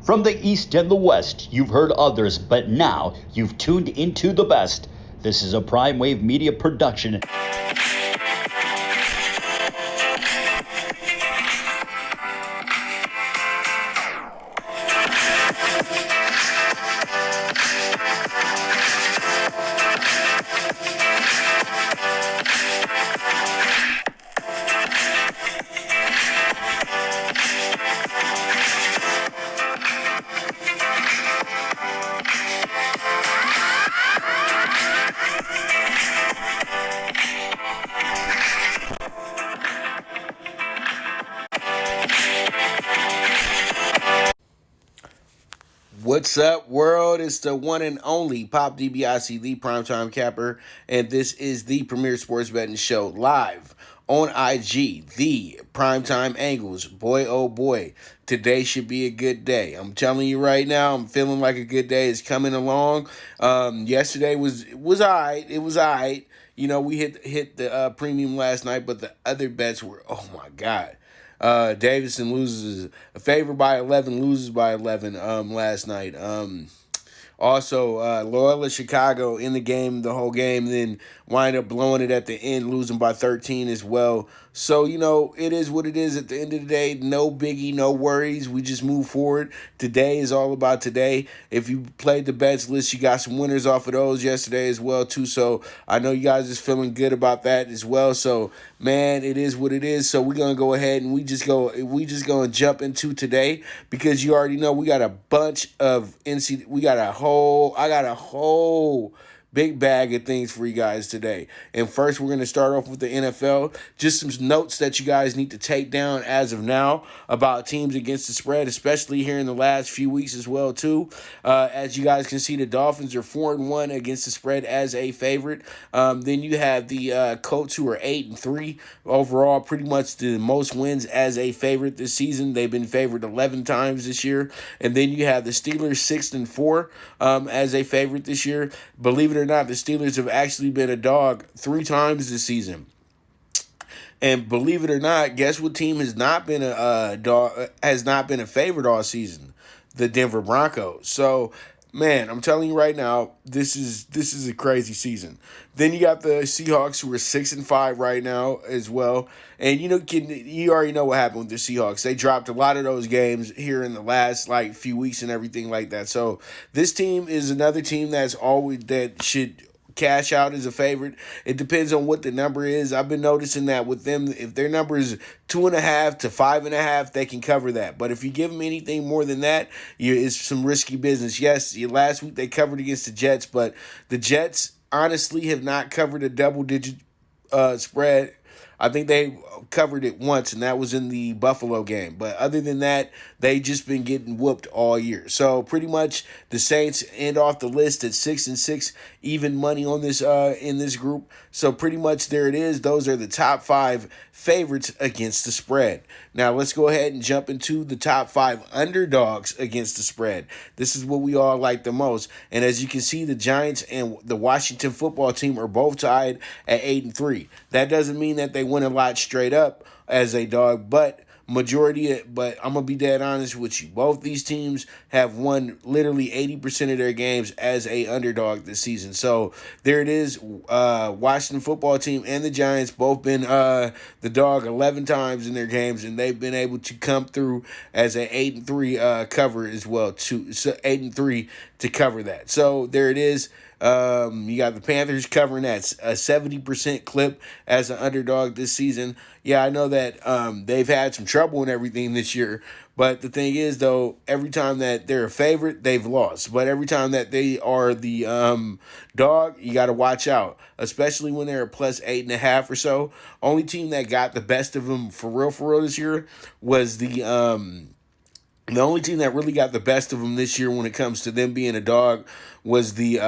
From the East and the West, you've heard others, but now you've tuned into the best. This is a PrimeWave Media production. What's up, world? It's the one and only Pop DBIC, the Primetime Capper, and this is the premier sports betting show live on IG, the Primetime Angles. Boy, oh boy, today should be a good day. I'm telling you right now, I'm feeling like a good day is coming along. Yesterday was all right. It was all right. You know, we hit the premium last night, but the other bets were, oh my God. Davidson loses a favor by 11, loses by 11 last night. Also, Loyola Chicago in the game, the whole game, then wind up blowing it at the end, losing by 13 as well. So, you know, it is what it is at the end of the day. No biggie, no worries. We just move forward. Today is all about today. If you played the bets list, you got some winners off of those yesterday as well, too. So I know you guys is feeling good about that as well. So, man, it is what it is. So we're going to go ahead and we just going to jump into today because you already know we got a bunch of I got a whole big bag of things for you guys today. And first, we're going to start off with the NFL. Just some notes that you guys need to take down as of now about teams against the spread, especially here in the last few weeks as well, too. As you guys can see, the Dolphins are 4-1 against the spread as a favorite. Then you have the Colts, who are 8-3 overall, pretty much the most wins as a favorite this season. They've been favored 11 times this year. And then you have the Steelers 6-4 as a favorite this year. Believe it or not, the Steelers have actually been a dog 3 times this season. And believe it or not, guess what team has not been a favorite all season? The Denver Broncos. So, man, I'm telling you right now, this is a crazy season. Then you got the Seahawks, who are 6-5 right now as well. And you already know what happened with the Seahawks. They dropped a lot of those games here in the last few weeks and everything like that. So this team is another team that should cash out as a favorite. It depends on what the number is. I've been noticing that with them, if their number is 2.5 to 5.5, they can cover that. But if you give them anything more than that, it's some risky business. Yes, last week they covered against the Jets, but the Jets honestly have not covered a double-digit spread. I think they covered it once, and that was in the Buffalo game. But other than that, they just been getting whooped all year. So pretty much the Saints end off the list at 6-6, even money on this in this group. So pretty much there it is. Those are the top 5 favorites against the spread. Now let's go ahead and jump into the top 5 underdogs against the spread. This is what we all like the most. And as you can see, the Giants and the Washington football team are both tied at 8-3. That doesn't mean that they win a lot straight up as a dog, but I'm going to be dead honest with you. Both these teams have won literally 80% of their games as a underdog this season. So there it is. Washington football team and the Giants both been the dog 11 times in their games, and they've been able to come through as an 8-3 cover as well, too. So 8-3 to cover that. So there it is. You got the Panthers covering that a 70% clip as an underdog this season. Yeah, I know that they've had some trouble and everything this year, but the thing is, though, every time that they're a favorite, they've lost. But every time that they are the dog, you got to watch out, especially when they're a plus 8.5 or so. Only team that got the best of them for real this year was the only team that really got the best of them this year when it comes to them being a dog was the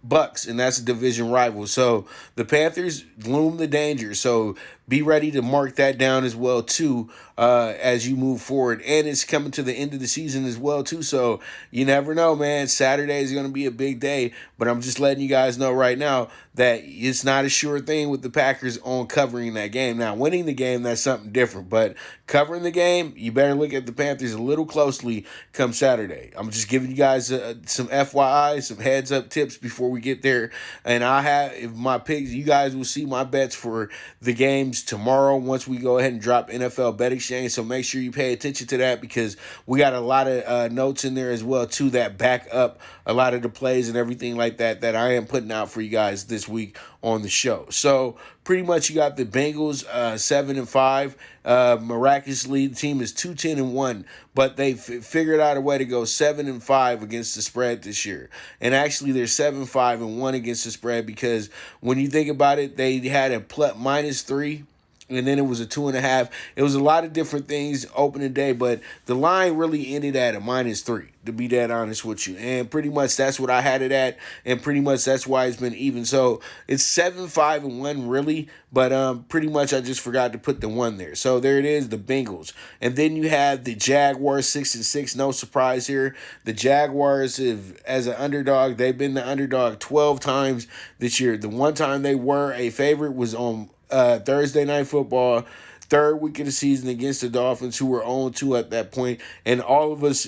Bucks, and that's a division rival. So the Panthers loom the danger. So be ready to mark that down as well too, as you move forward. And it's coming to the end of the season as well too. So you never know, man. Saturday is going to be a big day, but I'm just letting you guys know right now that it's not a sure thing with the Packers on covering that game. Now, winning the game, that's something different, but covering the game, you better look at the Panthers a little closely come Saturday. I'm just giving you guys some FYI, some heads up tips before we get there. And I have my picks. You guys will see my bets for the games tomorrow once we go ahead and drop NFL Bet Exchange. So make sure you pay attention to that, because we got a lot of notes in there as well too that back up a lot of the plays and everything like that that I am putting out for you guys this week on the show. So pretty much you got the Bengals 7-5. Miraculously, the team is 2-10-1, but they figured out a way to go 7-5 against the spread this year. And actually, they're 7-5-1 against the spread, because when you think about it, they had a -3. And then it was a 2.5. It was a lot of different things opening day, but the line really ended at a -3, to be that honest with you. And pretty much that's what I had it at, and pretty much that's why it's been even. So it's 7-5-1 really, but pretty much I just forgot to put the 1 there. So there it is, the Bengals. And then you have the Jaguars 6-6. No surprise here. The Jaguars have, as an underdog, they've been the underdog 12 times this year. The one time they were a favorite was on Thursday Night Football, third week of the season against the Dolphins, who were 0-2 at that point. And all of us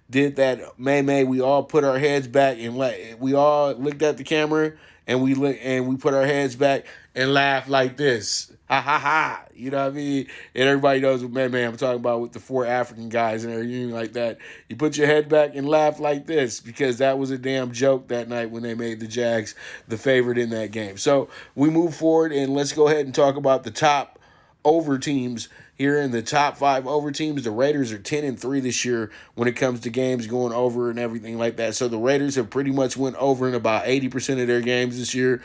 did that. May we all put our heads back and we all looked at the camera and we put our heads back and laughed like this. Ha ha ha. You know what I mean? And everybody knows what I'm talking about, with the 4 African guys and everything like that. You put your head back and laugh like this, because that was a damn joke that night when they made the Jags the favorite in that game. So we move forward, and let's go ahead and talk about the top over teams here. In the top 5 over teams, the Raiders are 10-3 this year when it comes to games going over and everything like that. So the Raiders have pretty much went over in about 80% of their games this year.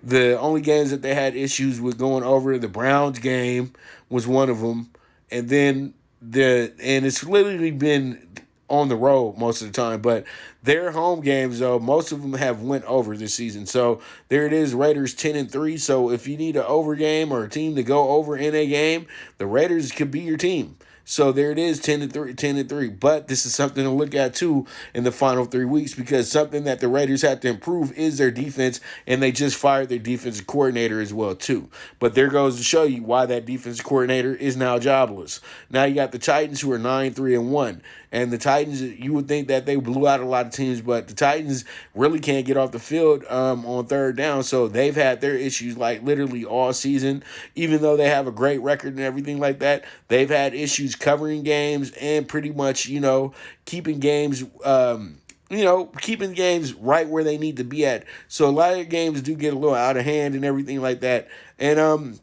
The only games that they had issues with going over, the Browns game was one of them, and then it's literally been on the road most of the time, but their home games, though, most of them have went over this season. So there it is, Raiders 10-3. So if you need an over game or a team to go over in a game, the Raiders could be your team. So there it is, 10-3. But this is something to look at too in the final 3 weeks, because something that the Raiders have to improve is their defense, and they just fired their defensive coordinator as well too. But there goes to show you why that defensive coordinator is now jobless. Now you got the Titans, who are 9-3-1. And the Titans, you would think that they blew out a lot of teams, but the Titans really can't get off the field on third down. So they've had their issues like literally all season. Even though they have a great record and everything like that, they've had issues covering games and pretty much, keeping games keeping games right where they need to be at. So a lot of games do get a little out of hand and everything like that. And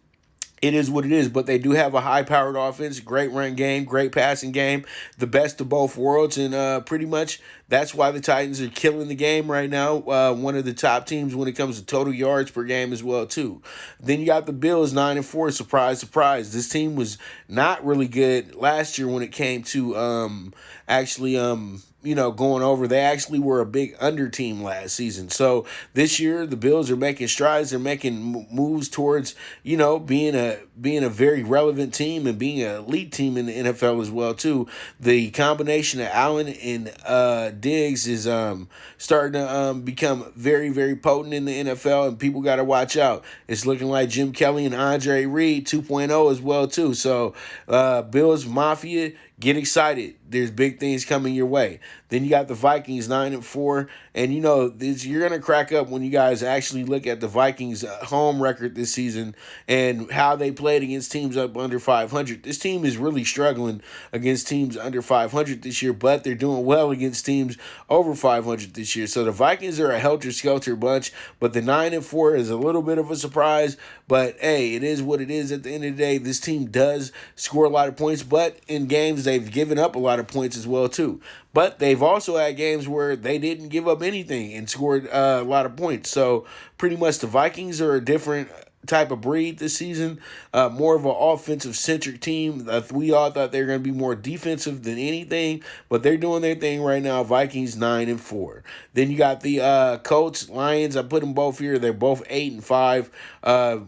it is what it is, but they do have a high-powered offense, great run game, great passing game, the best of both worlds, and pretty much that's why the Titans are killing the game right now. One of the top teams when it comes to total yards per game as well, too. Then you got the Bills, 9-4. Surprise, surprise. This team was not really good last year when it came to going over. They actually were a big under team last season. So this year, the Bills are making strides. They're making moves towards, being a very relevant team and being an elite team in the NFL as well, too. The combination of Allen and Diggs is starting to become very, very potent in the NFL, and people got to watch out. It's looking like Jim Kelly and Andre Reed 2.0 as well, too. So Bills Mafia, get excited. There's big things coming your way. Then you got the Vikings 9-4. And, you're going to crack up when you guys actually look at the Vikings' home record this season and how they played against teams up under 500. This team is really struggling against teams under 500 this year, but they're doing well against teams over 500 this year. So the Vikings are a helter-skelter bunch, but the 9-4 is a little bit of a surprise. But, hey, it is what it is at the end of the day. This team does score a lot of points, but in games they've given up a lot of points as well, too. But they've also had games where they didn't give up anything and scored a lot of points. So pretty much the Vikings are a different type of breed this season, more of an offensive-centric team. We all thought they were going to be more defensive than anything, but they're doing their thing right now. Vikings 9-4. Then you got the Colts, Lions. I put them both here. They're both 8-5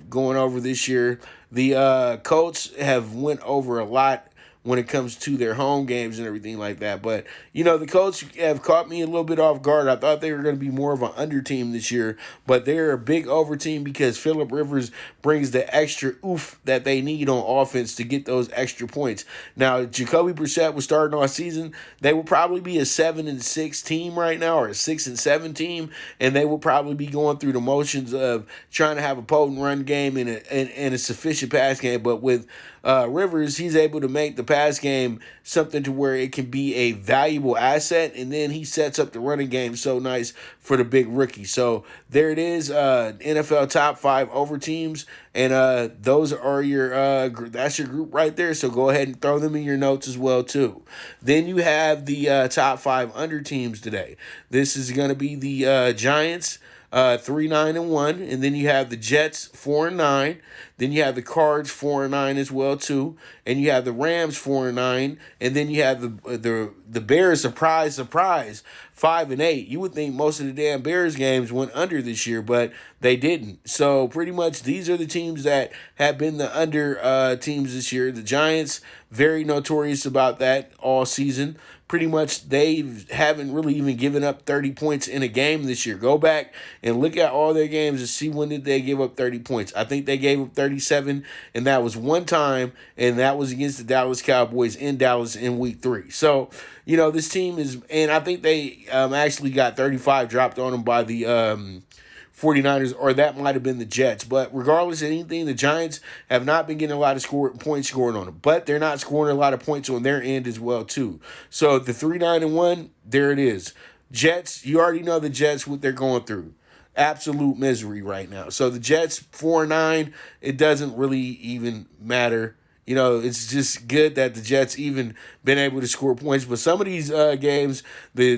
going over this year. The Colts have went over a lot when it comes to their home games and everything like that. But, the Colts have caught me a little bit off guard. I thought they were going to be more of an under team this year, but they're a big over team because Phillip Rivers brings the extra oof that they need on offense to get those extra points. Now, Jacoby Brissett was starting our season. They will probably be a 7-6 team right now, or a 6-7 team, and they will probably be going through the motions of trying to have a potent run game and a sufficient pass game. But with Rivers, he's able to make the pass game something to where it can be a valuable asset, and then he sets up the running game so nice for the big rookie. So there it is, NFL top 5 over teams, and those are your that's your group right there. So go ahead and throw them in your notes as well too. Then you have the top 5 under teams today. This is going to be the Giants. 3-9-1, and then you have the Jets 4-9. Then you have the Cards 4-9 as well too, and you have the Rams 4-9, and then you have the Bears, surprise 5-8. You would think most of the damn Bears games went under this year, but they didn't. So pretty much these are the teams that have been the under teams this year. The Giants, very notorious about that all season. Pretty much they haven't really even given up 30 points in a game this year. Go back and look at all their games and see when did they give up 30 points. I think they gave up 37, and that was one time, and that was against the Dallas Cowboys in Dallas in week 3. So, this team is, and I think they actually got 35 dropped on them by the 49ers, or that might have been the Jets. But regardless of anything, the Giants have not been getting a lot of points scored on them. But they're not scoring a lot of points on their end as well, too. So the 3-9-1, there it is. Jets, you already know the Jets, what they're going through. Absolute misery right now. So the Jets, 4-9, it doesn't really even matter. It's just good that the Jets even been able to score points. But some of these games, the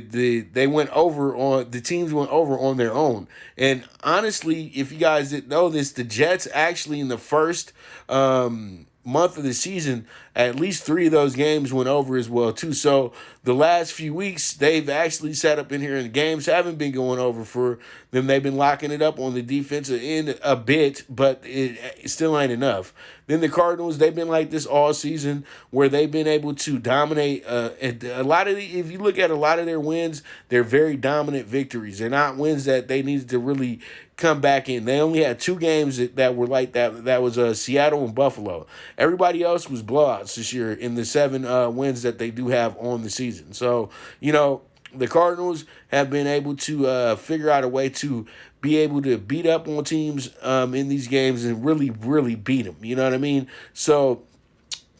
teams went over on their own. And honestly, if you guys didn't know this, the Jets actually in the first month of the season, at least 3 of those games went over as well too. So the last few weeks, they've actually sat up in here, and the games haven't been going over for them. They've been locking it up on the defensive end a bit, but it still ain't enough. Then the Cardinals, they've been like this all season, where they've been able to dominate. And if you look at a lot of their wins, they're very dominant victories. They're not wins that they needed to really come back in. They only had 2 games that were like that. That was Seattle and Buffalo. Everybody else was blowouts this year in the 7 wins that they do have on the season. So, the Cardinals have been able to figure out a way to be able to beat up on teams in these games and really, really beat them. You know what I mean? So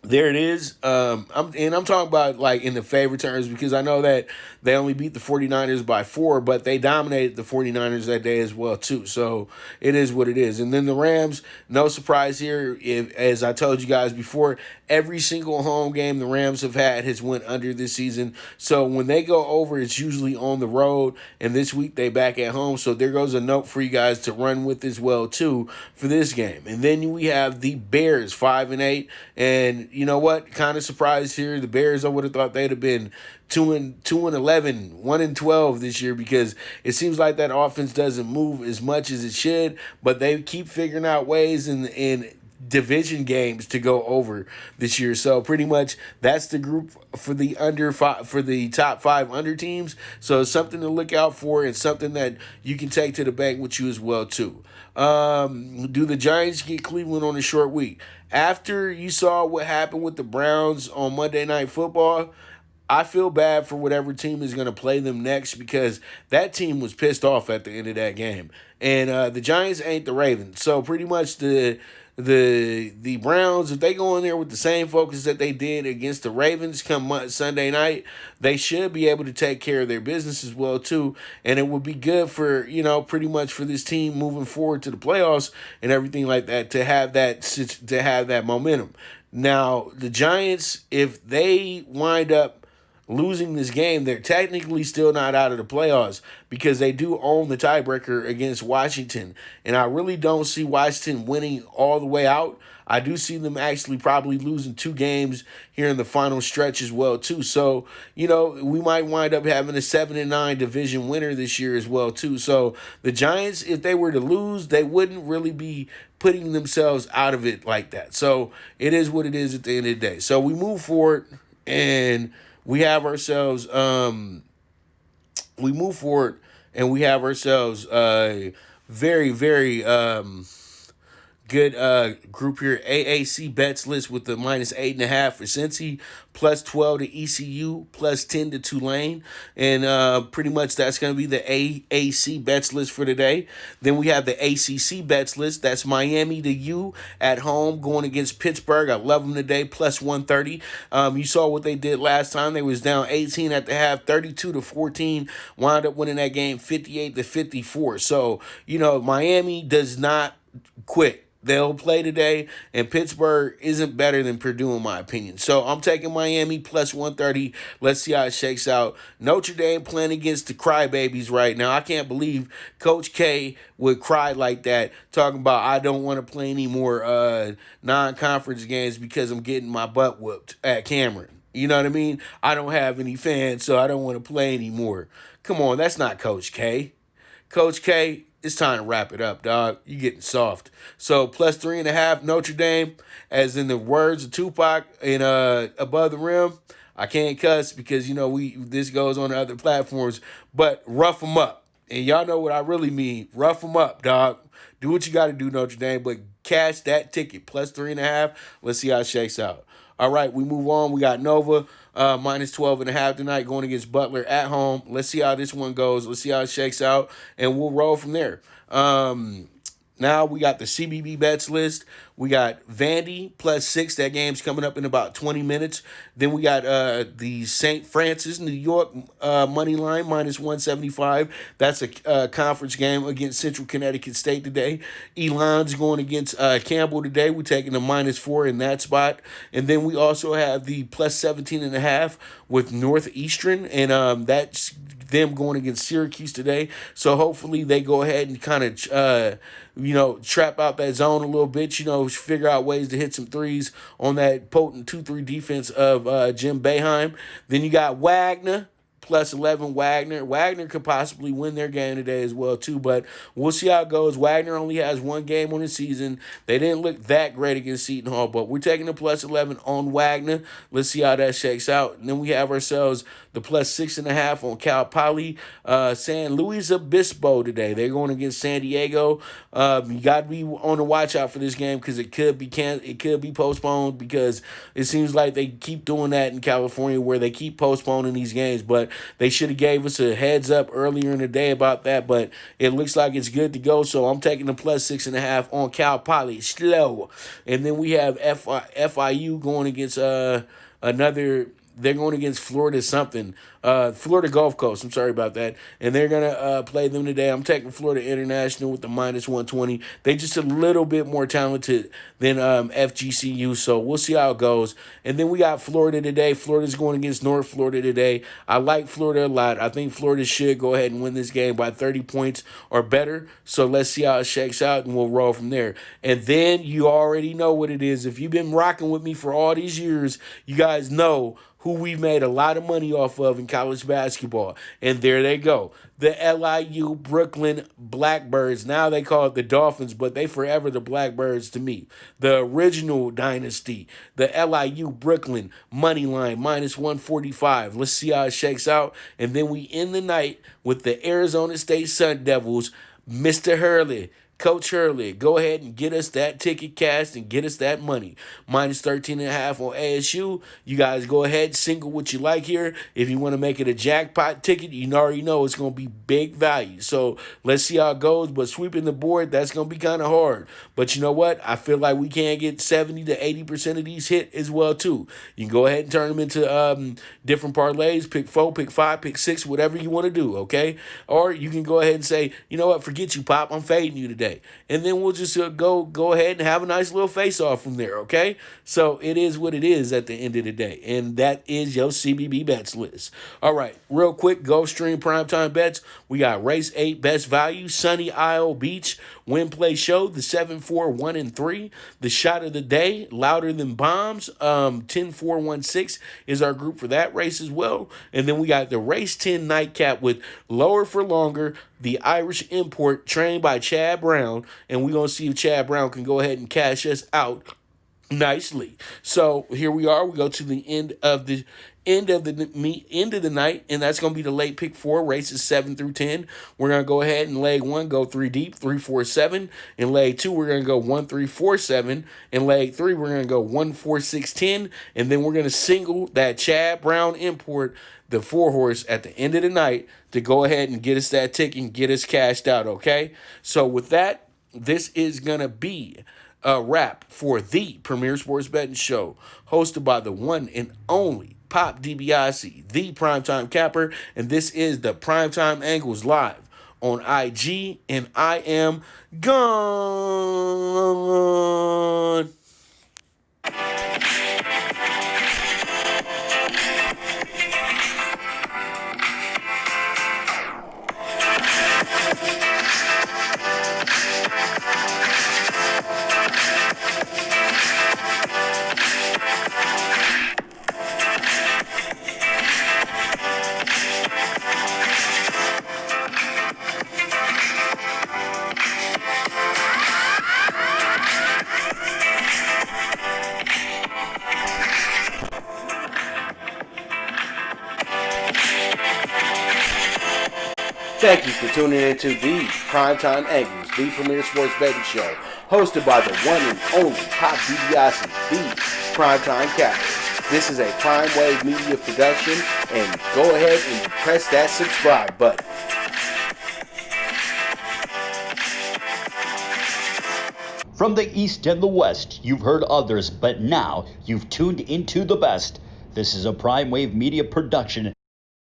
there it is. I'm talking about like in the favorite terms, because I know that they only beat the 49ers by 4, but they dominated the 49ers that day as well too. So it is what it is. And then the Rams, no surprise here. As I told you guys before, every single home game the Rams have had has went under this season. So when they go over, it's usually on the road, and this week they back at home. So there goes a note for you guys to run with as well too for this game. And then we have the Bears 5-8, and you know what? Kind of surprised here. The Bears, I would have thought they'd have been 2-11, 1-12 this year, because it seems like that offense doesn't move as much as it should, but they keep figuring out ways in division games to go over this year. So pretty much that's the group for the top 5 under teams. So it's something to look out for, and something that you can take to the bank with you as well too. Do the Giants get Cleveland on a short week? After you saw what happened with the Browns on Monday Night Football, I feel bad for whatever team is going to play them next, because that team was pissed off at the end of that game. And the Giants ain't the Ravens. So pretty much the Browns, if they go in there with the same focus that they did against the Ravens come Sunday night, they should be able to take care of their business as well too. And it would be good for, pretty much for this team moving forward to the playoffs and everything like that, to have that momentum. Now, the Giants, if they wind up losing this game, they're technically still not out of the playoffs because they do own the tiebreaker against Washington. And I really don't see Washington winning all the way out. I do see them actually probably losing 2 games here in the final stretch as well, too. So, we might wind up having a 7-9 division winner this year as well, too. So the Giants, if they were to lose, they wouldn't really be putting themselves out of it like that. So it is what it is at the end of the day. So we move forward and we have ourselves very, very good group here. AAC Bets List with the -8.5 for Cincy, +12 to ECU, +10 to Tulane. And pretty much that's going to be the AAC Bets List for today. Then we have the ACC Bets List. That's Miami to U at home going against Pittsburgh. I love them today, +130. You saw what they did last time. They was down 18 at the half, 32 to 14. Wound up winning that game 58 to 54. So, Miami does not quit. They'll play today, and Pittsburgh isn't better than Purdue in my opinion. So I'm taking Miami +130. Let's see how it shakes out. Notre Dame playing against the crybabies right now. I can't believe Coach K would cry like that, talking about I don't want to play any more non-conference games because I'm getting my butt whooped at Cameron. You know what I mean? I don't have any fans, so I don't want to play anymore. Come on, that's not Coach K. Coach K, it's time to wrap it up, dog. You getting soft. So +3.5 Notre Dame, as in the words of Tupac in Above the Rim. I can't cuss because this goes on other platforms, but rough them up. And y'all know what I really mean. Rough them up, dog. Do what you got to do, Notre Dame, but cash that ticket +3.5. Let's see how it shakes out. All right, we move on. We got Nova -12.5 tonight going against Butler at home. Let's see how this one goes. Let's see how it shakes out, and we'll roll from there. Now we got the CBB Bets List. We got Vandy +6. That game's coming up in about 20 minutes. Then we got the St. Francis, New York money line -175. That's a conference game against Central Connecticut State today. Elon's going against Campbell today. We're taking the -4 in that spot. And then we also have the +17.5 with Northeastern. And that's them going against Syracuse today. So hopefully they go ahead and kind of, trap out that zone a little bit, figure out ways to hit some threes on that potent 2-3 defense of Jim Boeheim. Then you got Wagner. +11 Wagner. Wagner could possibly win their game today as well, too, but we'll see how it goes. Wagner only has 1 game on the season. They didn't look that great against Seton Hall, but we're taking the +11 on Wagner. Let's see how that shakes out. And then we have ourselves the +6.5 on Cal Poly. San Luis Obispo today. They're going against San Diego. You got to be on the watch out for this game because it could be postponed because it seems like they keep doing that in California where they keep postponing these games, but they should have gave us a heads up earlier in the day about that, but it looks like it's good to go, so I'm taking the +6.5 on Cal Poly. Slow. And then we have FIU going against they're going against Florida something. Florida Gulf Coast. I'm sorry about that. And they're going to play them today. I'm taking Florida International with the -120. They just a little bit more talented than FGCU, so we'll see how it goes. And then we got Florida today. Florida's going against North Florida today. I like Florida a lot. I think Florida should go ahead and win this game by 30 points or better. So let's see how it shakes out, and we'll roll from there. And then you already know what it is. If you've been rocking with me for all these years, you guys know who we've made a lot of money off of in college basketball. And there they go. The LIU Brooklyn Blackbirds. Now they call it the Dolphins, but they forever the Blackbirds to me. The original dynasty. The LIU Brooklyn money line -145. Let's see how it shakes out. And then we end the night with the Arizona State Sun Devils. Mr. Hurley. Coach Hurley, go ahead and get us that ticket cashed and get us that money. -13.5 on ASU. You guys go ahead, single what you like here. If you want to make it a jackpot ticket, you already know it's going to be big value. So let's see how it goes. But sweeping the board, that's going to be kind of hard. But you know what? I feel like we can get 70 to 80% of these hit as well, too. You can go ahead and turn them into different parlays. Pick 4, pick 5, pick 6, whatever you want to do, okay? Or you can go ahead and say, you know what? Forget you, Pop. I'm fading you today. day, and then we'll just go ahead and have a nice little face off from there. Okay, so it is what it is at the end of the day, and that is your CBB Bets List. All right, real quick, Gulfstream primetime bets. We got race 8 best value, Sunny Isle Beach win play show, the 7-4 1 and 3, the shot of the day, louder than bombs, 10-4-1-6 is our group for that race as well. And then we got the race 10 nightcap with lower for longer, the Irish import trained by Chad Brown, and we're gonna see if Chad Brown can go ahead and cash us out nicely. So here we are. We go to the end of the night, and that's going to be the late pick 4 races 7 through 10. We're going to go ahead and leg 1 go 3 deep 3-4-7, and leg 2 we're going to go 1-3-4-7, and leg 3 we're going to go 1-4-6-10, and then we're going to single that Chad Brown import, the 4-horse, at the end of the night to go ahead and get us that ticket and get us cashed out. Okay, so with that, this is going to be a wrap for the Premier Sports Betting Show, hosted by the one and only Pop DiBiase, the Primetime Capper, and this is the Primetime Angles Live on IG, and I am gone. Thank you for tuning in to the Primetime Angles, the Premier Sports Betting Show, hosted by the one and only Pop DiBiase, the Primetime Capper. This is a PrimeWave media production, and go ahead and press that subscribe button. From the East and the West, you've heard others, but now you've tuned into the best. This is a PrimeWave media production.